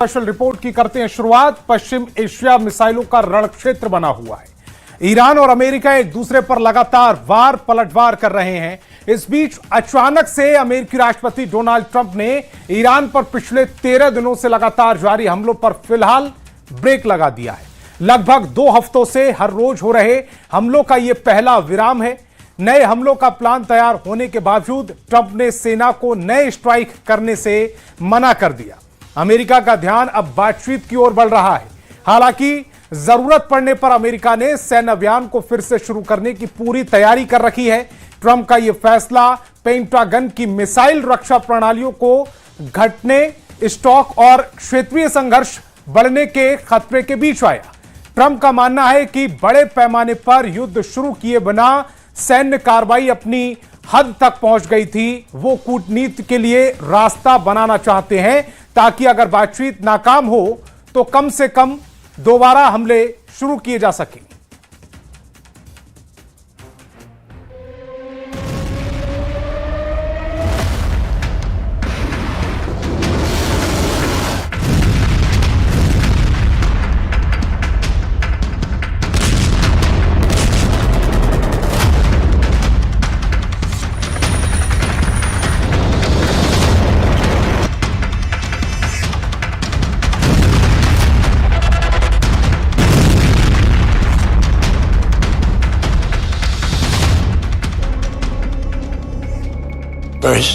Special report की करते हैं शुरुआत। पश्चिम एशिया मिसाइलों का रण क्षेत्र बना हुआ है। ईरान और अमेरिका एक दूसरे पर लगातार वार पलटवार कर रहे हैं। इस बीच अचानक से अमेरिकी राष्ट्रपति डोनाल्ड ट्रंप ने ईरान पर पिछले 13 दिनों से लगातार जारी हमलों पर फिलहाल ब्रेक लगा दिया है। लगभग 2 हफ्तों से हर रोज हो रहे हमलों का यह पहला विराम है। नए हमलों का प्लान तैयार होने के बावजूद ट्रंप ने सेना को नए स्ट्राइक करने से मना कर दिया। अमेरिका का ध्यान अब बातचीत की ओर बढ़ रहा है। हालांकि जरूरत पड़ने पर अमेरिका ने सैन्य अभियान को फिर से शुरू करने की पूरी तैयारी कर रखी है। ट्रंप का यह फैसला पेंटागन की मिसाइल रक्षा प्रणालियों को घटने, स्टॉक और क्षेत्रीय संघर्ष बढ़ने के खतरे के बीच आया। ट्रंप का मानना है कि बड़े पैमाने पर युद्ध शुरू किए बिना सैन्य कार्रवाई अपनी हद तक पहुंच गई थी। वो कूटनीति के लिए रास्ता बनाना चाहते हैं ताकि अगर बातचीत नाकाम हो तो कम से कम दोबारा हमले शुरू किए जा सकें।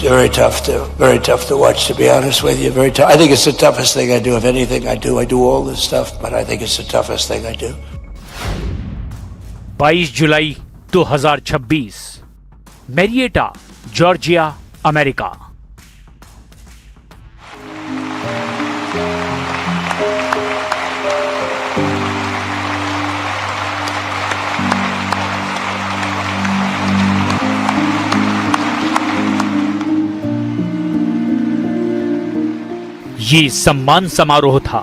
Very tough to watch, to be honest with you. Very tough. I think it's the toughest thing I do. If anything I do all this stuff, but I think it's the toughest thing I do. 22 जुलाई 2026, Marietta, Georgia, America. ये सम्मान समारोह था।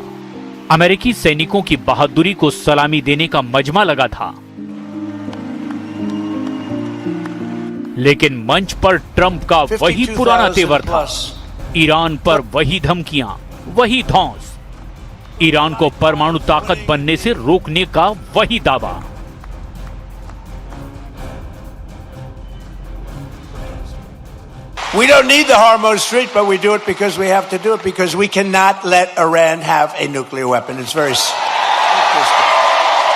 अमेरिकी सैनिकों की बहादुरी को सलामी देने का मजमा लगा था। लेकिन मंच पर ट्रंप का वही पुराना तेवर था। ईरान पर वही धमकियां, वही धौंस, ईरान को परमाणु ताकत बनने से रोकने का वही दावा। We don't need the Hormuz Strait, but we do it because we have to do it, because we cannot let Iran have a nuclear weapon. It's very simple.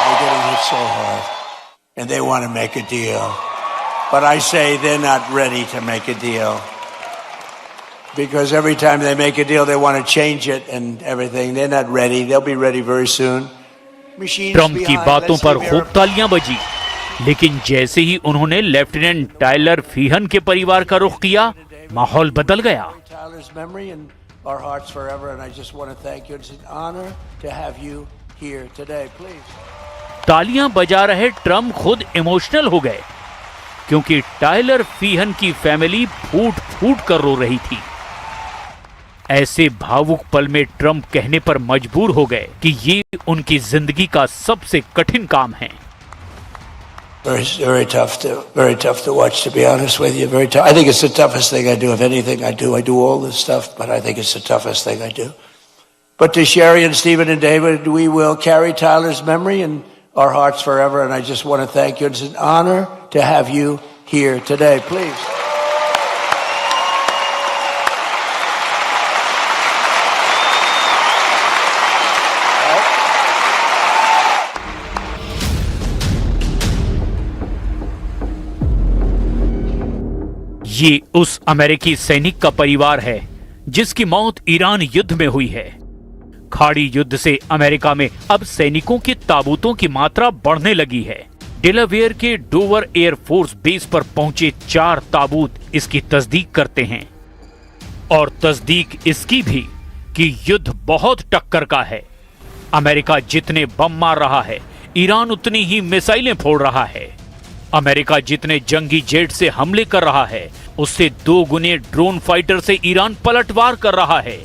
They're getting hit so hard, and they want to make a deal. But I say they're not ready to make a deal. Because every time they make a deal, they want to change it and everything. They're not ready. They'll be ready very soon. Trump की बातों पर खूब तालियां बजी, लेकिन जैसे ही उन्होंने lieutenant Tyler फीहन के परिवार का रुख किया, माहौल बदल गया। तालियां बजा रहे ट्रंप खुद इमोशनल हो गए, क्योंकि टायलर फीहन की फैमिली फूट फूट कर रो रही थी। ऐसे भावुक पल में ट्रंप कहने पर मजबूर हो गए कि ये उनकी जिंदगी का सबसे कठिन काम है। Very tough to watch, to be honest with you. Very tough. I think it's the toughest thing I do. If anything I do all this stuff, but I think it's the toughest thing I do. But to Sherry and Stephen and David, we will carry Tyler's memory in our hearts forever. And I just want to thank you. It's an honor to have you here today. Please. ये उस अमेरिकी सैनिक का परिवार है जिसकी मौत Iran युद्ध में हुई है। खाड़ी युद्ध से अमेरिका में अब सैनिकों के ताबूतों की मात्रा बढ़ने लगी है। डेलावेयर के डोवर एयरफोर्स बेस पर पहुंचे 4 ताबूत इसकी तस्दीक करते हैं, और तस्दीक इसकी भी कि युद्ध बहुत टक्कर का है। अमेरिका जितने बम मार रहा है, ईरान उतनी ही मिसाइलें फोड़ रहा है। अमेरिका जितने जंगी जेट से हमले कर रहा है, उससे 2 गुने ड्रोन फाइटर से ईरान पलटवार कर रहा है।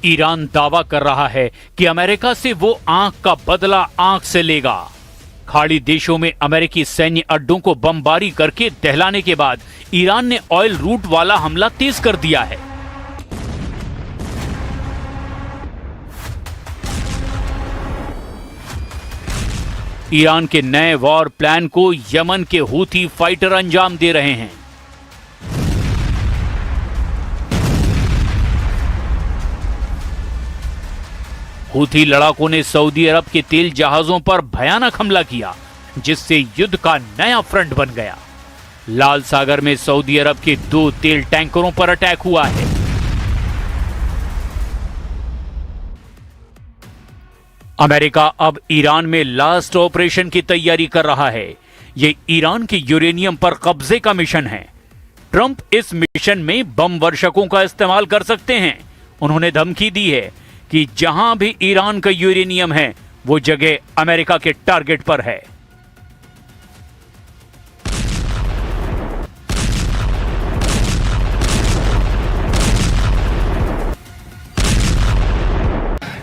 ईरान दावा कर रहा है कि अमेरिका से वो आंख का बदला आंख से लेगा। खाड़ी देशों में अमेरिकी सैन्य अड्डों को बमबारी करके दहलाने के बाद ईरान ने ऑयल रूट वाला हमला तेज कर दिया है। ईरान के नए वॉर प्लान को यमन के हूथी फाइटर अंजाम दे रहे हैं। हूथी लड़ाकों ने सऊदी अरब के तेल जहाजों पर भयानक हमला किया, जिससे युद्ध का नया फ्रंट बन गया। लाल सागर में सऊदी अरब के 2 तेल टैंकरों पर अटैक हुआ है। अमेरिका अब ईरान में लास्ट ऑपरेशन की तैयारी कर रहा है। यह ईरान के यूरेनियम पर कब्जे का मिशन है। ट्रंप इस मिशन में बम वर्षकों का इस्तेमाल कर सकते हैं। उन्होंने धमकी दी है कि जहां भी ईरान का यूरेनियम है, वो जगह अमेरिका के टारगेट पर है।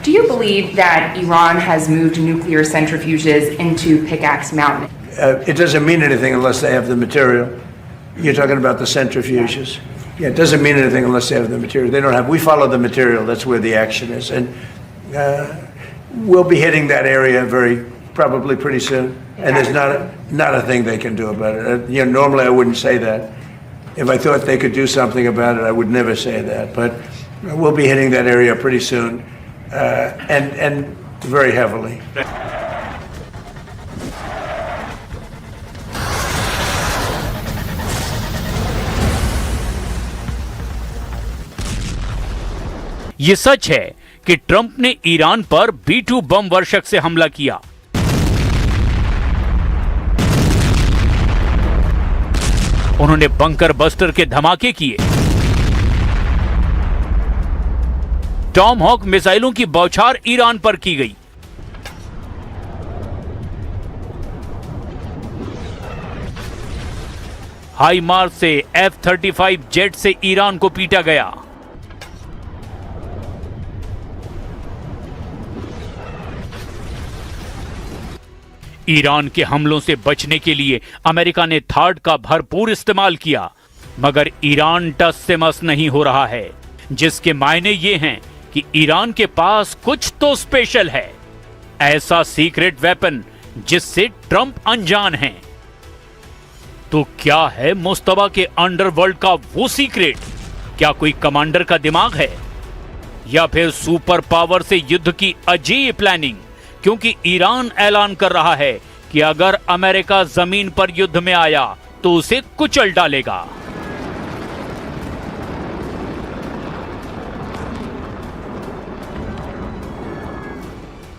Do you believe that Iran has moved nuclear centrifuges into Pickaxe Mountain? It doesn't mean anything unless they have the material. You're talking about the centrifuges. Yeah, it doesn't mean anything unless they have the material. They don't have. We follow the material. That's where the action is, and we'll be hitting that area probably pretty soon. And there's not a thing they can do about it. Normally I wouldn't say that. If I thought they could do something about it, I would never say that. But we'll be hitting that area pretty soon, and very heavily. ये सच है कि Trump ने Iran पर B-2 बम वर्षक से हमला किया। उन्होंने बंकर बस्टर के धमाके किए। टॉम हॉक मिसाइलों की बौछार ईरान पर की गई। हाई मार्च से F-35 जेट से ईरान को पीटा गया। ईरान के हमलों से बचने के लिए अमेरिका ने THAAD का भरपूर इस्तेमाल किया, मगर ईरान टस से मस नहीं हो रहा है, जिसके मायने ये हैं कि ईरान के पास कुछ तो स्पेशल है, ऐसा सीक्रेट वेपन जिससे ट्रंप अनजान हैं। तो क्या है मुस्तबा के अंडरवर्ल्ड का वो सीक्रेट? क्या कोई कमांडर का दिमाग है, या फिर सुपर पावर से युद्ध की अजीब प्लानिंग? क्योंकि ईरान ऐलान कर रहा है कि अगर अमेरिका जमीन पर युद्ध में आया तो उसे कुचल डालेगा।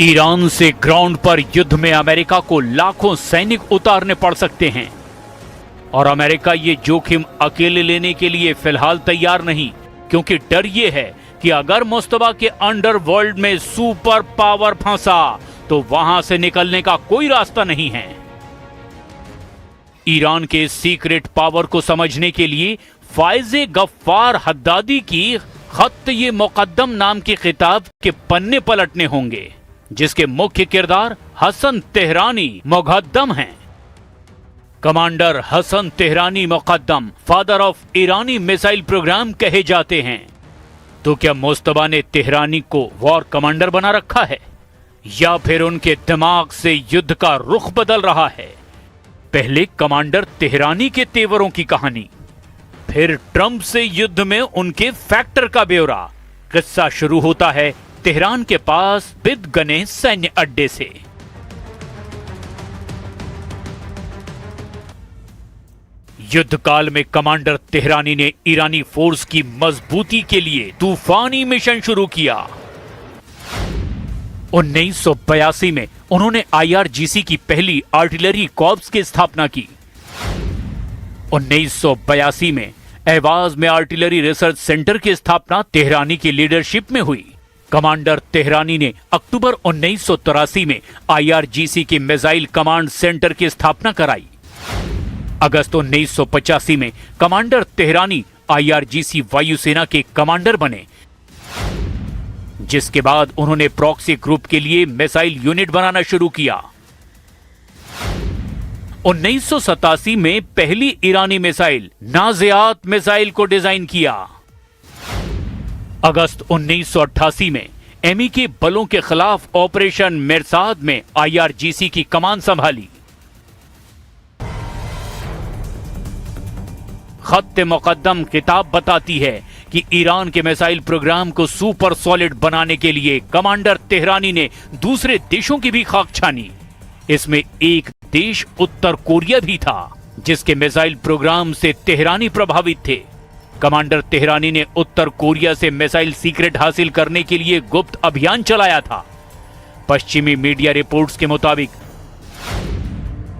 ईरान से ग्राउंड पर युद्ध में अमेरिका को लाखों सैनिक उतारने पड़ सकते हैं, और अमेरिका ये जोखिम अकेले लेने के लिए फिलहाल तैयार नहीं, क्योंकि डर ये है कि अगर मुस्तबा के अंडरवर्ल्ड में सुपर पावर फंसा तो वहां से निकलने का कोई रास्ता नहीं है। ईरान के सीक्रेट पावर को समझने के लिए फायज़े गफ्फार हद्दादी की खत्त-ए मुक़द्दम नाम की किताब के पन्ने पलटने होंगे, जिसके मुख्य किरदार हसन तेहरानी मुक़द्दम हैं। Commander Hassan Tehrani Moghaddam father of ईरानी मिसाइल प्रोग्राम कहे जाते हैं। तो क्या मुस्तबा ने तेहरानी को वॉर कमांडर बना रखा है, या फिर उनके दिमाग से युद्ध का रुख बदल रहा है? पहले कमांडर तेहरानी के तेवरों की कहानी, फिर ट्रंप से युद्ध में उनके फैक्टर का ब्यौरा। किस्सा शुरू होता है तेहरान के पास बिदगने सैन्य अड्डे से। युद्ध काल में कमांडर तेहरानी ने ईरानी फोर्स की मजबूती के लिए तूफानी मिशन शुरू किया। 1982 में उन्होंने IRGC की पहली आर्टिलरी कॉर्प्स की स्थापना की। 1982 में एवाज में आर्टिलरी रिसर्च सेंटर की स्थापना तेहरानी की लीडरशिप में हुई। कमांडर तेहरानी ने अक्टूबर 1983 में IRGC के मिसाइल कमांड सेंटर की स्थापना कराई। अगस्त 1985 में कमांडर तेहरानी IRGC वायुसेना के कमांडर बने, जिसके बाद उन्होंने प्रॉक्सी ग्रुप के लिए मिसाइल यूनिट बनाना शुरू किया। 1987 में पहली ईरानी मिसाइल नाज़ियात मिसाइल को डिजाइन किया। अगस्त 1988 में एमी के बलों के खिलाफ ऑपरेशन मिरसाद में IRGC की कमान संभाली। खत्ते मुकद्दम किताब बताती है कि ईरान के मिसाइल प्रोग्राम को सुपर सॉलिड बनाने के लिए कमांडर तेहरानी ने दूसरे देशों की भी खाक छानी। इसमें एक देश उत्तर कोरिया भी था, जिसके मिसाइल प्रोग्राम से तेहरानी प्रभावित थे। कमांडर तेहरानी ने उत्तर कोरिया से मिसाइल सीक्रेट हासिल करने के लिए गुप्त अभियान चलाया था। पश्चिमी मीडिया रिपोर्ट्स के मुताबिक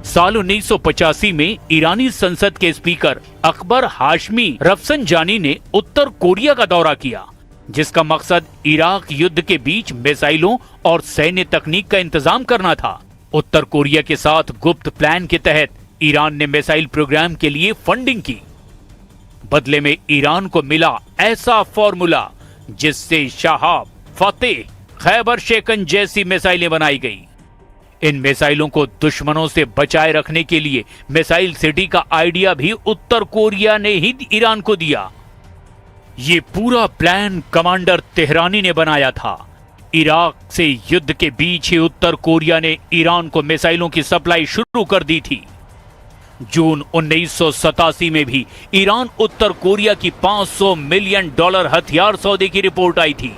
साल 1985 में ईरानी संसद के स्पीकर अकबर हाशमी रफसंजानी ने उत्तर कोरिया का दौरा किया, जिसका मकसद इराक युद्ध के बीच मिसाइलों और सैन्य तकनीक का इंतजाम करना था। उत्तर कोरिया के साथ गुप्त प्लान के तहत ईरान ने मिसाइल प्रोग्राम के लिए फंडिंग की। बदले में ईरान को मिला ऐसा फॉर्मूला जिससे शहाब, फतेह, खैबर शेकन जैसी मिसाइलें बनाई गई। इन मिसाइलों को दुश्मनों से बचाए रखने के लिए मिसाइल सिटी का आइडिया भी उत्तर कोरिया ने ही ईरान को दिया। ये पूरा प्लान कमांडर तेहरानी ने बनाया था। इराक से युद्ध के बीच ही उत्तर कोरिया ने ईरान को मिसाइलों की सप्लाई शुरू कर दी थी। जून 1987 में भी ईरान उत्तर कोरिया की $500 मिलियन हथियार सौदे की रिपोर्ट आई थी।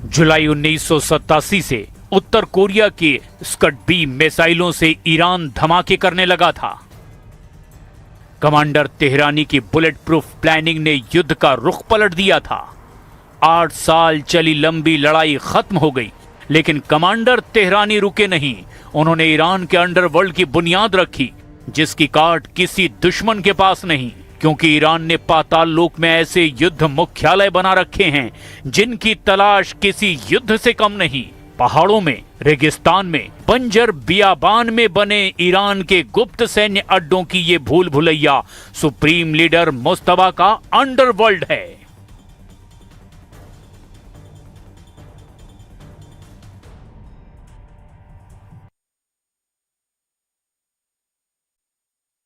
जुलाई 1987 से उत्तर कोरिया के स्कड-बी मिसाइलों से ईरान धमाके करने लगा था। कमांडर तेहरानी की बुलेट प्रूफ प्लानिंग ने युद्ध का रुख पलट दिया था। 8 साल चली लंबी लड़ाई खत्म हो गई, लेकिन कमांडर तेहरानी रुके नहीं। उन्होंने ईरान के अंडरवर्ल्ड की बुनियाद रखी, जिसकी काट किसी दुश्मन के पास नहीं, क्योंकि ईरान ने पाताल लोक में ऐसे युद्ध मुख्यालय बना रखे हैं जिनकी तलाश किसी युद्ध से कम नहीं। पहाड़ों में, रेगिस्तान में, बंजर बियाबान में बने ईरान के गुप्त सैन्य अड्डों की ये भूल भुलैया सुप्रीम लीडर मुस्तफा का अंडरवर्ल्ड है।